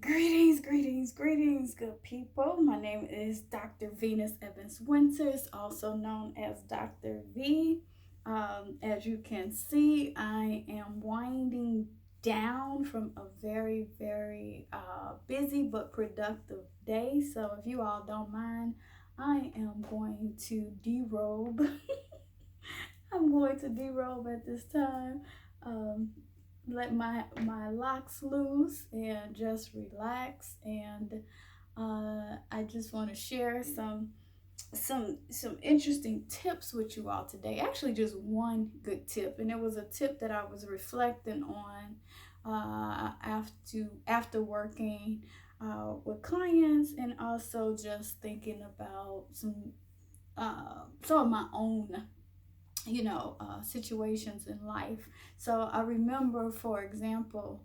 Greetings, good people. My name is Dr. Venus Evans Winters, also known as Dr. V. As you can see, I am winding down from a very busy but productive day. So, if you all don't mind, I am going to derobe. I'm going to derobe at this time. Um, let my locks loose and just relax. And I just want to share some interesting tips with you all today. Actually, just one good tip, and it was a tip that I was reflecting on after working with clients, and also just thinking about some of my own situations in life. So I remember, for example,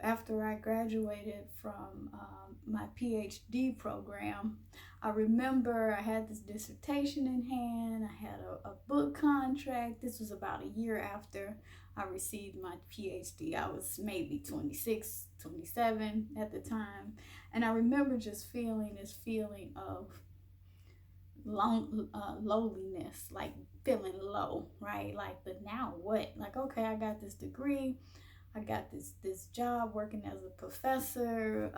after I graduated from my PhD program, I remember I had this dissertation in hand. I had a book contract. This was about a year after I received my PhD. I was maybe 26, 27 at the time. And I remember just feeling this feeling of lowliness, like feeling low, right? Like, but now what? Like, okay, I got this degree, I got this job working as a professor.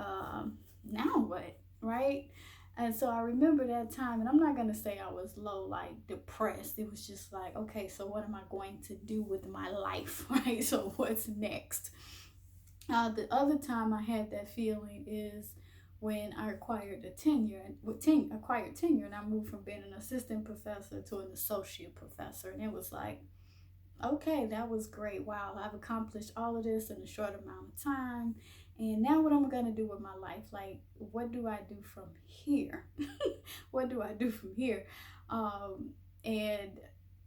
Now what, right? And so I remember that time, and I'm not gonna say I was low, like depressed. It was just like, okay, so what am I going to do with my life, right? So what's next? The other time I had that feeling is when I acquired tenure, and I moved from being an assistant professor to an associate professor, and it was like, okay, that was great. Wow, I've accomplished all of this in a short amount of time, and now what am I gonna do with my life? Like, what do I do from here? What do I do from here? And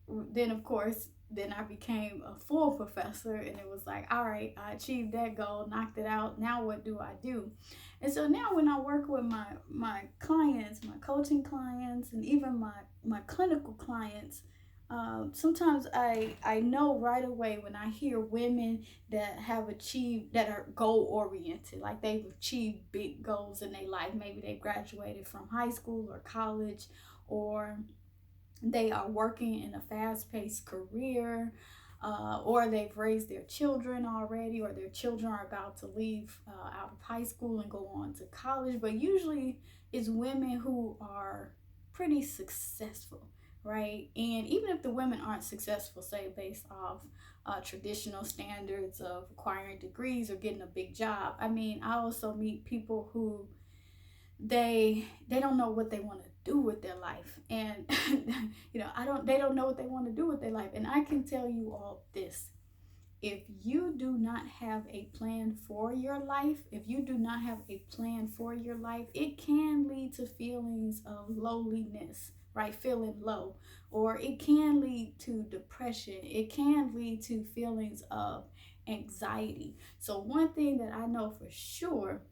then of course then I became a full professor, and it was like, all right, I achieved that goal, knocked it out. Now what do I do? And so now when I work with my clients, my coaching clients, and even my clinical clients, sometimes I know right away when I hear women that have achieved, that are goal oriented, like they've achieved big goals in their life. Maybe they graduated from high school or college, or they are working in a fast-paced career, or they've raised their children already, or their children are about to leave out of high school and go on to college. But usually it's women who are pretty successful, right? And even if the women aren't successful, say based off traditional standards of acquiring degrees or getting a big job, I mean, I also meet people who they don't know what they want to do with their life. And they don't know what they want to do with their life. And I can tell you all this: if you do not have a plan for your life, it can lead to feelings of lowliness, right? Feeling low. Or it can lead to depression. It can lead to feelings of anxiety. So one thing that I know for sure,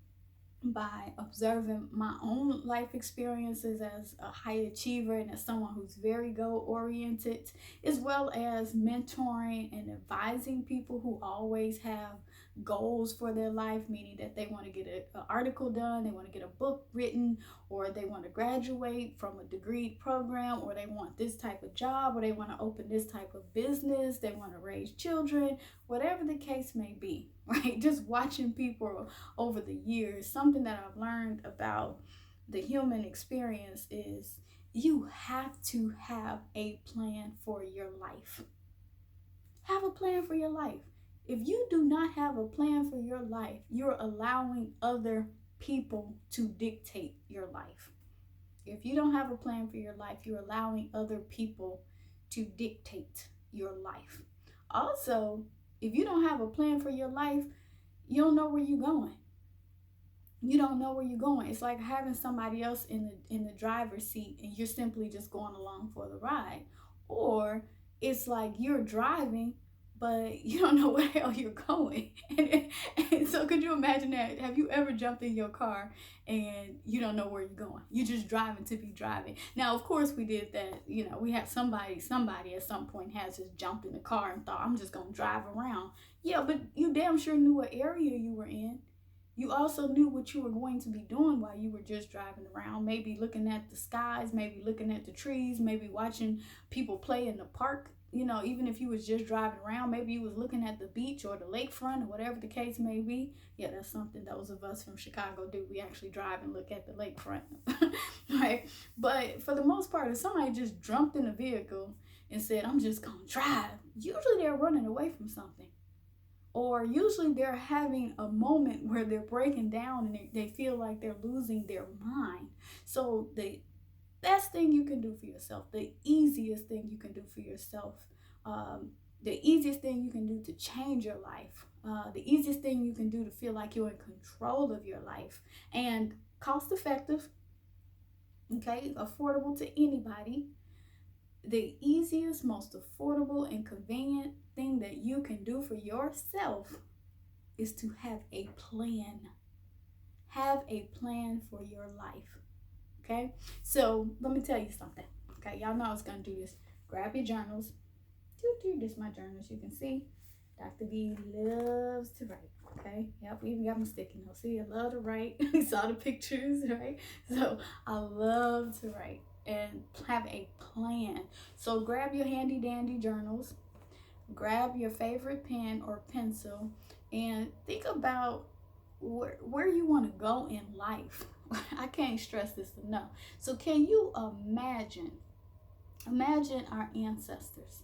by observing my own life experiences as a high achiever and as someone who's very goal oriented, as well as mentoring and advising people who always have goals for their life, meaning that they want to get an article done, they want to get a book written, or they want to graduate from a degree program, or they want this type of job, or they want to open this type of business, they want to raise children, whatever the case may be, right? Just watching people over the years, something that I've learned about the human experience is you have to have a plan for your life. Have a plan for your life. If you do not have a plan for your life, you're allowing other people to dictate your life. If you don't have a plan for your life, you're allowing other people to dictate your life. Also, if you don't have a plan for your life, you don't know where you're going. You don't know where you're going. It's like having somebody else in the driver's seat, and you're simply just going along for the ride. Or it's like you're driving, but you don't know where the hell you're going. And so could you imagine that? Have you ever jumped in your car and you don't know where you're going? You're just driving to be driving. Now, of course, we did that. We had somebody at some point has just jumped in the car and thought, I'm just going to drive around. Yeah, but you damn sure knew what area you were in. You also knew what you were going to be doing while you were just driving around, maybe looking at the skies, maybe looking at the trees, maybe watching people play in the park. Even if you was just driving around, maybe you was looking at the beach or the lakefront or whatever the case may be. Yeah, that's something those of us from Chicago do. We actually drive and look at the lakefront, right? But for the most part, if somebody just jumped in a vehicle and said, I'm just gonna drive, usually they're running away from something. Or usually they're having a moment where they're breaking down and they feel like they're losing their mind. So the best thing you can do for yourself, the easiest thing you can do for yourself, the easiest thing you can do to change your life, the easiest thing you can do to feel like you're in control of your life, and cost effective, okay, affordable to anybody. The easiest, most affordable, and convenient thing that you can do for yourself is to have a plan. Have a plan for your life. Okay? So let me tell you something. Okay, y'all know I was gonna do this. Grab your journals. This is my journals. You can see Dr. B loves to write. Okay, yep, we even got my sticky notes. See, I love to write. You saw the pictures, right? So I love to write and have a plan. So grab your handy dandy journals, grab your favorite pen or pencil, and think about where you want to go in life. I can't stress this enough. So can you imagine our ancestors?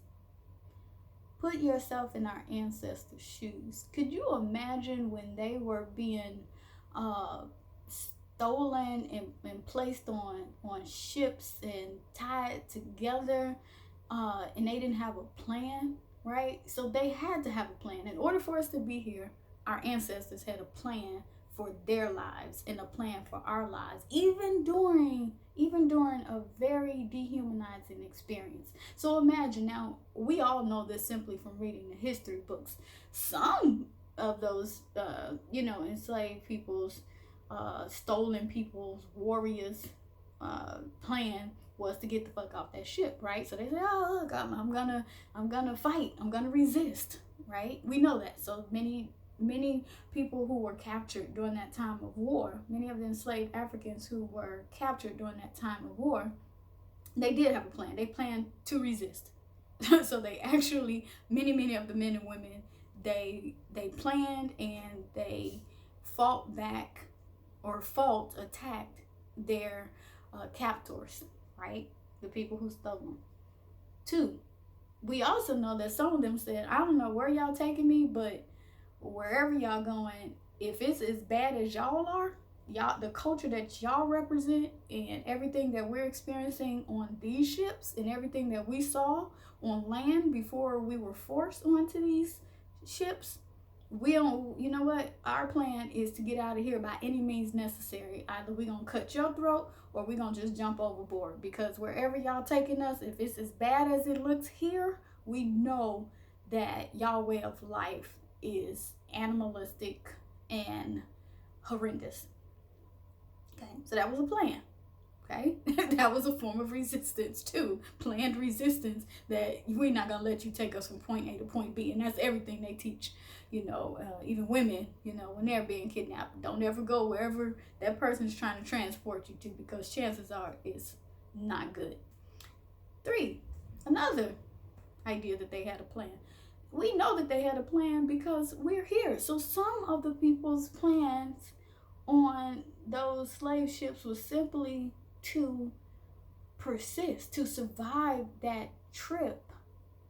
Put yourself in our ancestors' shoes. Could you imagine when they were being stolen and placed on ships and tied together, and they didn't have a plan, right? So they had to have a plan. In order for us to be here, our ancestors had a plan for their lives and a plan for our lives, even during a very dehumanizing experience. So imagine now, we all know this simply from reading the history books. Some of those, enslaved people's, stolen people's, warriors' plan was to get the fuck off that ship, right? So they say, oh look, I'm gonna fight, I'm gonna resist, right? We know that. So many people who were captured during that time of war, many of the enslaved Africans who were captured during that time of war, they did have a plan. They planned to resist. So they actually, many of the men and women, they planned and they fought back or attacked their captors, right? The people who stole them. Two, we also know that some of them said, I don't know where y'all taking me, but wherever y'all going, if it's as bad as y'all are, y'all, the culture that y'all represent and everything that we're experiencing on these ships and everything that we saw on land before we were forced onto these ships, we don't, you know what, our plan is to get out of here by any means necessary. Either we gonna cut your throat or we gonna just jump overboard, because wherever y'all taking us, if it's as bad as it looks here, we know that y'all way of life is animalistic and horrendous. Okay, so that was a plan. Okay, that was a form of resistance too, planned resistance, that we're not gonna let you take us from point A to point B. And that's everything they teach, even women, when they're being kidnapped, don't ever go wherever that person's trying to transport you to, because chances are it's not good. 3, another idea that they had a plan. We know that they had a plan because we're here. So some of the people's plans on those slave ships was simply to persist, to survive that trip.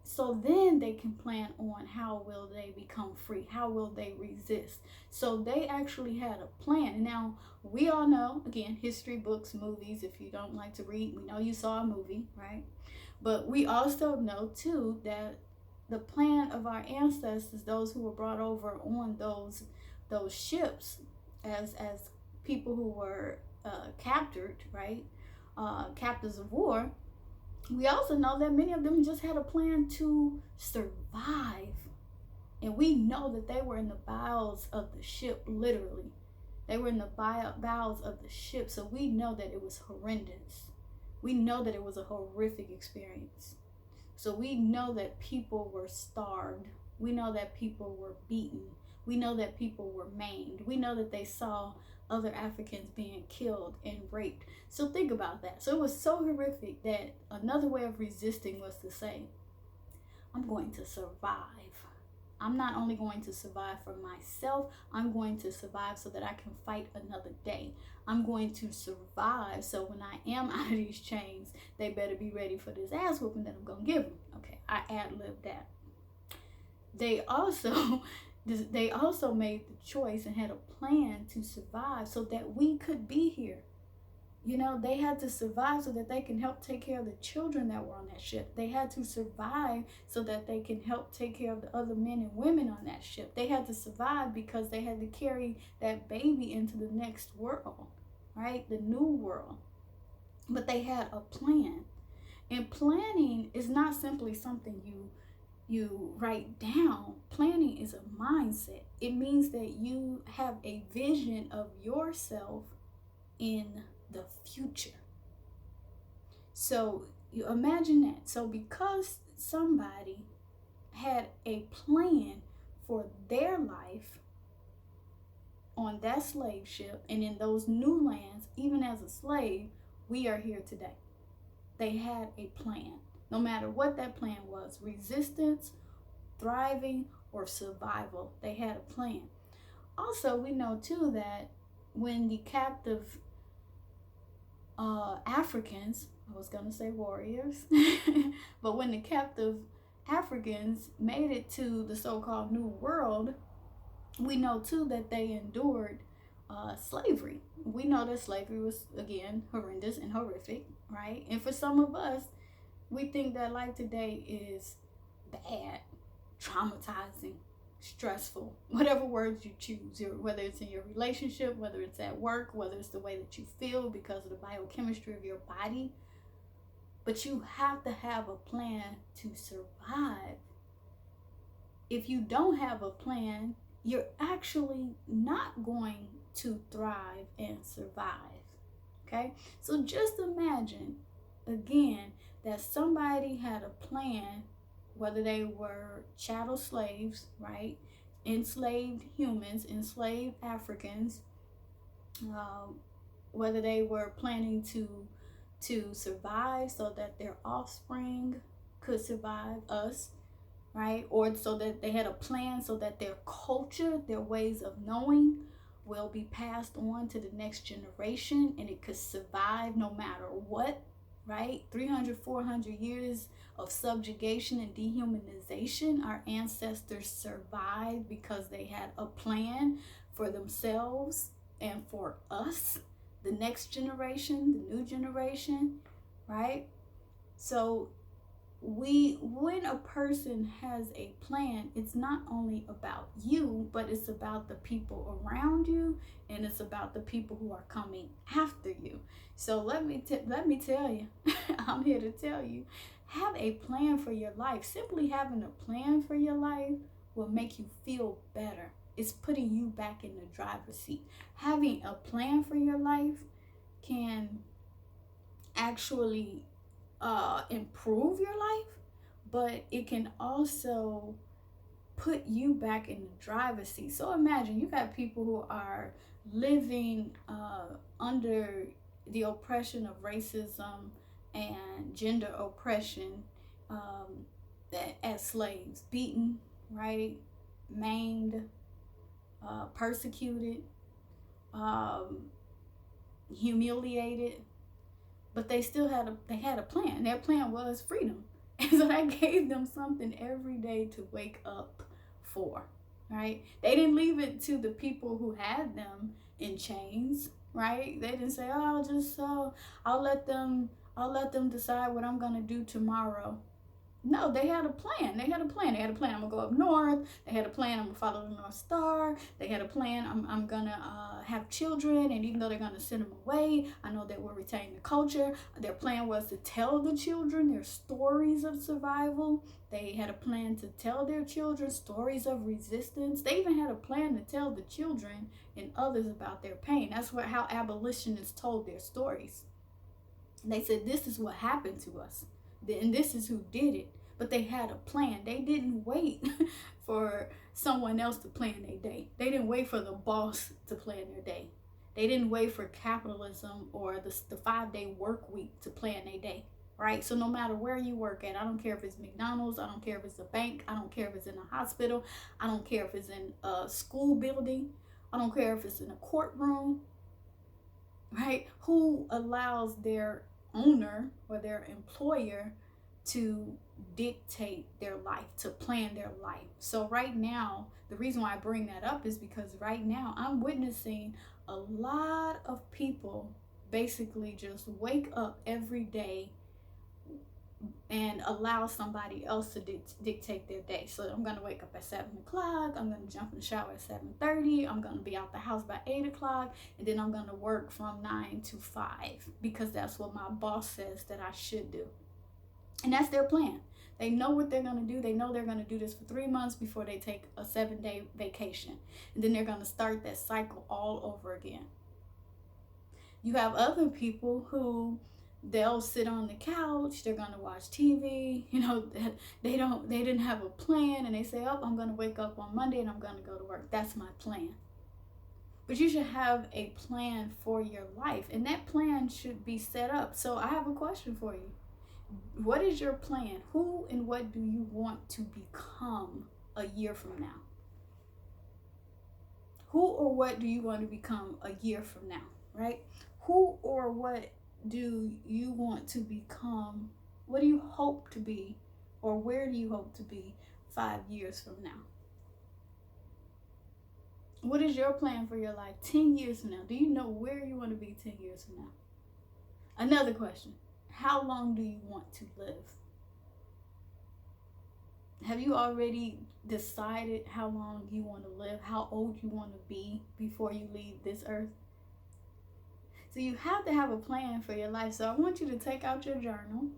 So then they can plan on how will they become free, how will they resist. So they actually had a plan. Now, we all know, again, history books, movies, if you don't like to read, we know you saw a movie, right? But we also know too that the plan of our ancestors, those who were brought over on those ships as people who were captured, right? Captives of war. We also know that many of them just had a plan to survive. And we know that they were in the bowels of the ship, literally. They were in the bowels of the ship. So we know that it was horrendous. We know that it was a horrific experience. So we know that people were starved. We know that people were beaten. We know that people were maimed. We know that they saw other Africans being killed and raped. So think about that. So it was so horrific that another way of resisting was to say, I'm going to survive. I'm not only going to survive for myself, I'm going to survive so that I can fight another day. I'm going to survive so when I am out of these chains, they better be ready for this ass whooping that I'm going to give them. Okay, I ad-libbed that. They also they also made the choice and had a plan to survive so that we could be here. You know, they had to survive so that they can help take care of the children that were on that ship. They had to survive so that they can help take care of the other men and women on that ship. They had to survive because they had to carry that baby into the next world, right? The new world. But they had a plan. And planning is not simply something you write down. Planning is a mindset. It means that you have a vision of yourself in the future. So you imagine that. So because somebody had a plan for their life on that slave ship and in those new lands, even as a slave, we are here today. They had a plan. No matter what that plan was, resistance, thriving, or survival, they had a plan. Also, we know too that when the captive Africans, I was going to say warriors, but when the captive Africans made it to the so-called New World, we know too that they endured slavery. We know that slavery was, again, horrendous and horrific, right? And for some of us, we think that life today is bad, traumatizing, stressful, whatever words you choose, whether it's in your relationship, whether it's at work, whether it's the way that you feel because of the biochemistry of your body. But you have to have a plan to survive. If you don't have a plan, you're actually not going to thrive and survive. Okay? So just imagine, again, that somebody had a plan, whether they were chattel slaves, right? Enslaved humans, enslaved Africans, whether they were planning to survive so that their offspring could survive us, right? Or so that they had a plan so that their culture, their ways of knowing will be passed on to the next generation and it could survive no matter what, right? 300, 400 years of subjugation and dehumanization. Our ancestors survived because they had a plan for themselves and for us, the next generation, the new generation, right? So when a person has a plan, it's not only about you, but it's about the people around you, and it's about the people who are coming after you. So let me tell you, I'm here to tell you, have a plan for your life. Simply having a plan for your life will make you feel better. It's putting you back in the driver's seat. Having a plan for your life can actually improve your life, but it can also put you back in the driver's seat. So imagine you got people who are living under the oppression of racism and gender oppression as slaves, beaten, right, maimed, persecuted, humiliated, but they still had a plan. Their plan was freedom. And so that gave them something every day to wake up for, right? They didn't leave it to the people who had them in chains, right? They didn't say, "Oh, I'll let them decide what I'm going to do tomorrow." No, they had a plan. They had a plan. I'm gonna go up north. They had a plan. I'm gonna follow the North Star. They had a plan. I'm gonna have children, and even though they're gonna send them away, I know they will retain the culture. Their plan was to tell the children their stories of survival. They had a plan to tell their children stories of resistance. They even had a plan to tell the children and others about their pain. That's how abolitionists told their stories. They said, "This is what happened to us, and this is who did it." but they had a plan. They didn't wait for someone else to plan their day. They didn't wait for the boss to plan their day. They didn't wait for capitalism or the 5-day work week to plan their day, right? So no matter where you work at, I don't care if it's McDonald's, I don't care if it's a bank, I don't care if it's in a hospital, I don't care if it's in a school building, I don't care if it's in a courtroom, right? Who allows their owner or their employer to dictate their life, to plan their life? So right now, the reason why I bring that up is because right now I'm witnessing a lot of people basically just wake up every day and allow somebody else to dictate their day. So I'm gonna wake up at 7 o'clock. I'm gonna jump in the shower at 7:30. I'm gonna be out the house by 8 o'clock, and then I'm gonna work from 9 to 5 because that's what my boss says that I should do. And that's their plan. They know what they're gonna do. They know they're gonna do this for 3 months before they take a 7-day vacation, and then they're gonna start that cycle all over again. You have other people who they'll sit on the couch, they're gonna watch TV, they didn't have a plan, and they say, oh, I'm gonna wake up on Monday and I'm gonna go to work. That's my plan. But you should have a plan for your life, and that plan should be set up. So I have a question for you. What is your plan? Who and what do you want to become a year from now? Who or what do you want to become a year from now, right? Who or what do you want to become? What do you hope to be, or where do you hope to be 5 years from now? What is your plan for your life 10 years from now? Do you know where you want to be 10 years from now? Another question. How long do you want to live? Have you already decided how long you want to live, how old you want to be before you leave this earth? So you have to have a plan for your life. So I want you to take out your journal.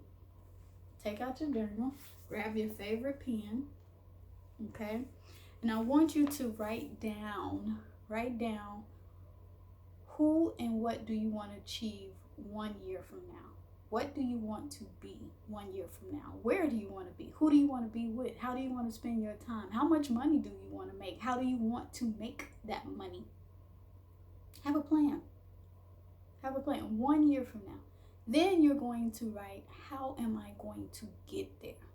Grab your favorite pen, okay? And I want you to write down who and what do you want to achieve 1 year from now? What do you want to be 1 year from now? Where do you want to be? Who do you want to be with? How do you want to spend your time? How much money do you want to make? How do you want to make that money? Have a plan. 1 year from now. Then you're going to write, how am I going to get there?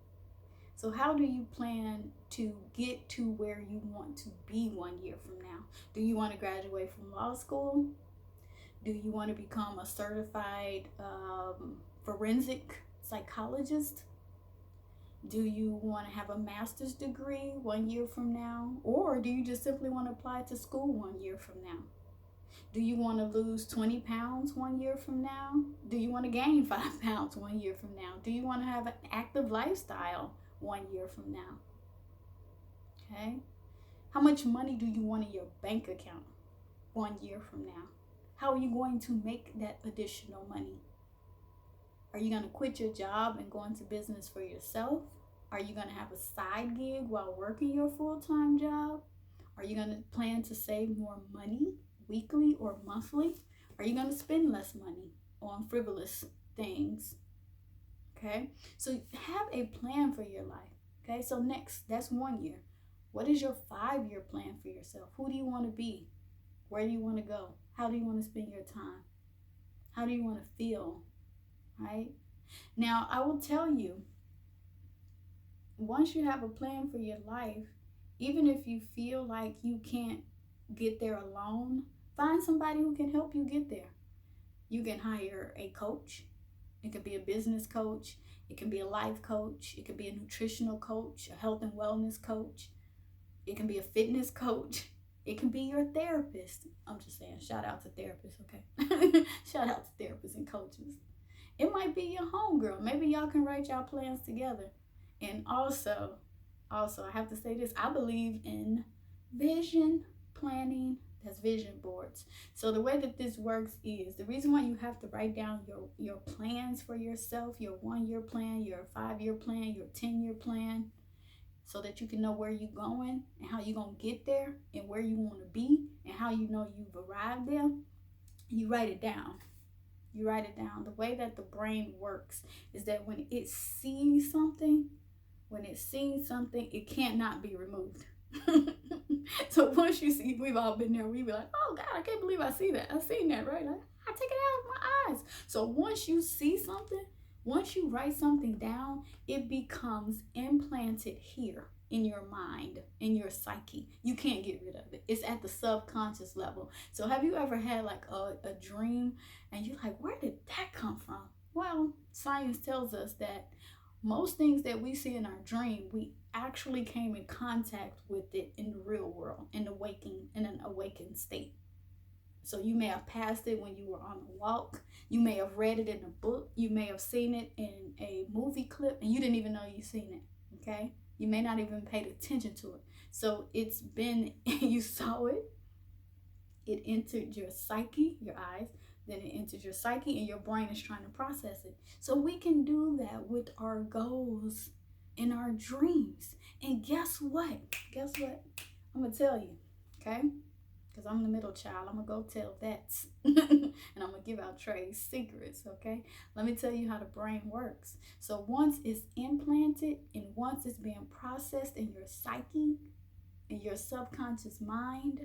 So how do you plan to get to where you want to be 1 year from now? Do you want to graduate from law school? Do you want to become a certified forensic psychologist? Do you want to have a master's degree 1 year from now? Or do you just simply want to apply to school 1 year from now? Do you want to lose 20 pounds 1 year from now? Do you want to gain 5 pounds 1 year from now? Do you want to have an active lifestyle 1 year from now? Okay. How much money do you want in your bank account 1 year from now? How are you going to make that additional money? Are you going to quit your job and go into business for yourself? Are you going to have a side gig while working your full-time job? Are you going to plan to save more money weekly or monthly? Are you going to spend less money on frivolous things? Okay, so have a plan for your life. Okay, so next, that's 1 year. What is your 5-year plan for yourself? Who do you want to be? Where do you want to go? How do you want to spend your time? How do you want to feel? Right? Now, I will tell you, once you have a plan for your life, even if you feel like you can't get there alone, find somebody who can help you get there. You can hire a coach. It could be a business coach. It can be a life coach. It could be a nutritional coach, a health and wellness coach. It can be a fitness coach. It can be your therapist. I'm just saying, shout out to therapists, okay? Shout out to therapists and coaches. It might be your homegirl. Maybe y'all can write y'all plans together. And also, I have to say this. I believe in vision planning. That's vision boards. So the way that this works is, the reason why you have to write down your plans for yourself, your 1 year plan, your 5-year plan, your 10-year plan, so that you can know where you're going and how you're going to get there and where you want to be and how you know you've arrived there. You write it down. The way that the brain works is that when it sees something, When it sees something, it can't not be removed. So once you see, we've all been there, we be like, oh God, I can't believe I see that. I seen that, right? Like, I take it out of my eyes. So once you see something, once you write something down, it becomes implanted here in your mind, in your psyche. You can't get rid of it. It's at the subconscious level. So have you ever had like a dream and you're like, where did that come from? Well, science tells us that most things that we see in our dream, we actually came in contact with it in the real world, in an awakened state. So you may have passed it when you were on a walk. You may have read it in a book. You may have seen it in a movie clip and you didn't even know you seen it. Okay? You may not even paid attention to it. So it's been, you saw it. It entered your psyche, your eyes. Then it enters your psyche and your brain is trying to process it. So we can do that with our goals and our dreams. And guess what? Guess what? I'm going to tell you, okay? Because I'm the middle child. I'm going to go tell vets. And I'm going to give out trade secrets, okay? Let me tell you how the brain works. So once it's implanted and once it's being processed in your psyche, in your subconscious mind,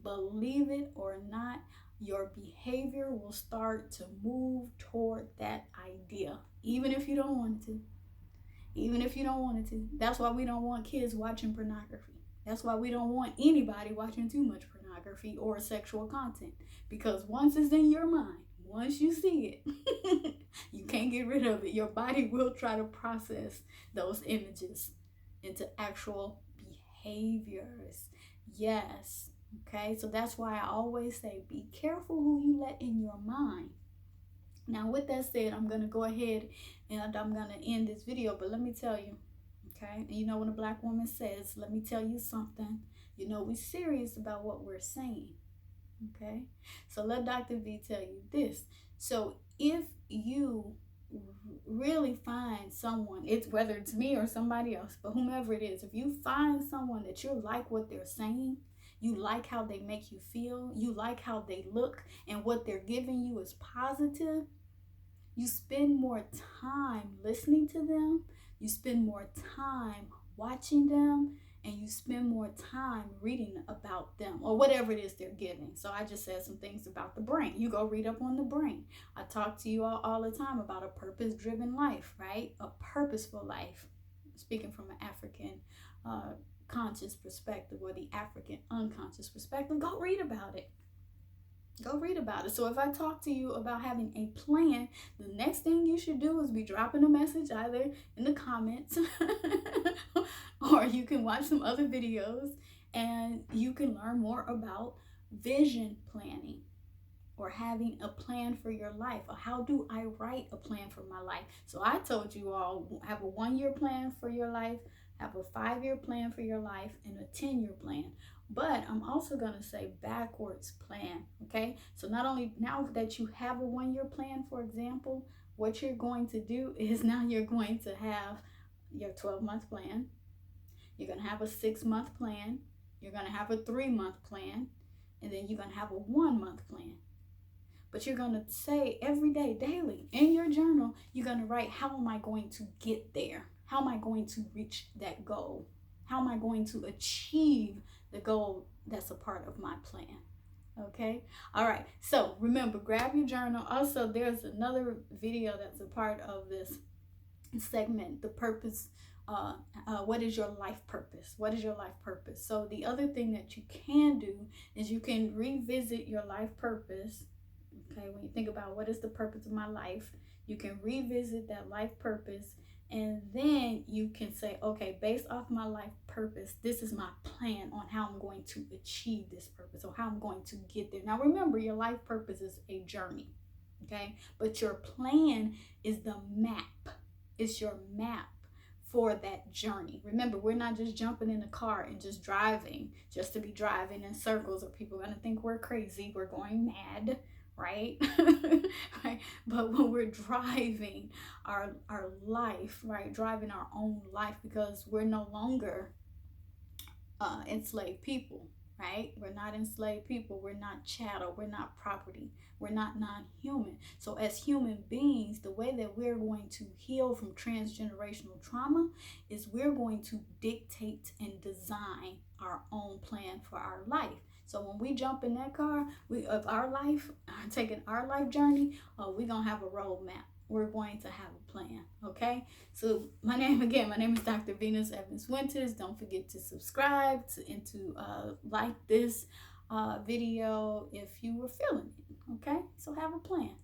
believe it or not, your behavior will start to move toward that idea, even if you don't want it to. Even if you don't want it to. That's why we don't want kids watching pornography. That's why we don't want anybody watching too much pornography or sexual content. Because once it's in your mind, once you see it, you can't get rid of it. Your body will try to process those images into actual behaviors. Yes. Okay, so that's why I always say be careful who you let in your mind. Now, with that said, I'm going to go ahead and I'm going to end this video, but let me tell you, okay, and you know when a black woman says, let me tell you something, you know we're serious about what we're saying, okay? So let Dr. V tell you this. So if you really find someone, it's whether it's me or somebody else, but whomever it is, if you find someone that you like what they're saying, you like how they make you feel, you like how they look, and what they're giving you is positive, you spend more time listening to them, you spend more time watching them, and you spend more time reading about them or whatever it is they're giving. So I just said some things about the brain. You go read up on the brain. I talk to you all the time about a purpose-driven life, right? A purposeful life. Speaking from an African conscious perspective or the African unconscious perspective, go read about it. Go read about it. So if I talk to you about having a plan, the next thing you should do is be dropping a message either in the comments or you can watch some other videos and you can learn more about vision planning or having a plan for your life, or how do I write a plan for my life. So I told you all, have a 1-year plan for your life, have a 5-year plan for your life, and a 10-year plan. But I'm also going to say backwards plan, okay? So not only now that you have a 1-year plan, for example, what you're going to do is now you're going to have your 12-month plan. You're going to have a 6-month plan. You're going to have a 3-month plan. And then you're going to have a 1-month plan. But you're going to say every day, daily, in your journal, you're going to write, how am I going to get there? How am I going to reach that goal? How am I going to achieve the goal that's a part of my plan? Okay? All right. So remember, grab your journal. Also, there's another video that's a part of this segment, the purpose. What is your life purpose? What is your life purpose? So the other thing that you can do is you can revisit your life purpose. Okay, when you think about what is the purpose of my life, you can revisit that life purpose, and then you can say, okay, based off my life purpose, this is my plan on how I'm going to achieve this purpose or how I'm going to get there. Now remember, your life purpose is a journey, okay? But your plan is the map. It's your map for that journey. Remember, we're not just jumping in a car and just driving just to be driving in circles, or people are going to think we're crazy, we're going mad. Right? Right? But when we're driving our life, right? Driving our own life, because we're no longer enslaved people. right? We're not enslaved people. We're not chattel. We're not property. We're not non-human. So as human beings, the way that we're going to heal from transgenerational trauma is we're going to dictate and design our own plan for our life. So when we jump in that car of our life, taking our life journey, we're going to have a roadmap. We're going to have a plan, okay? So my name is Dr. Venus Evans Winters. Don't forget to subscribe and to like this video if you were feeling it, okay? So have a plan.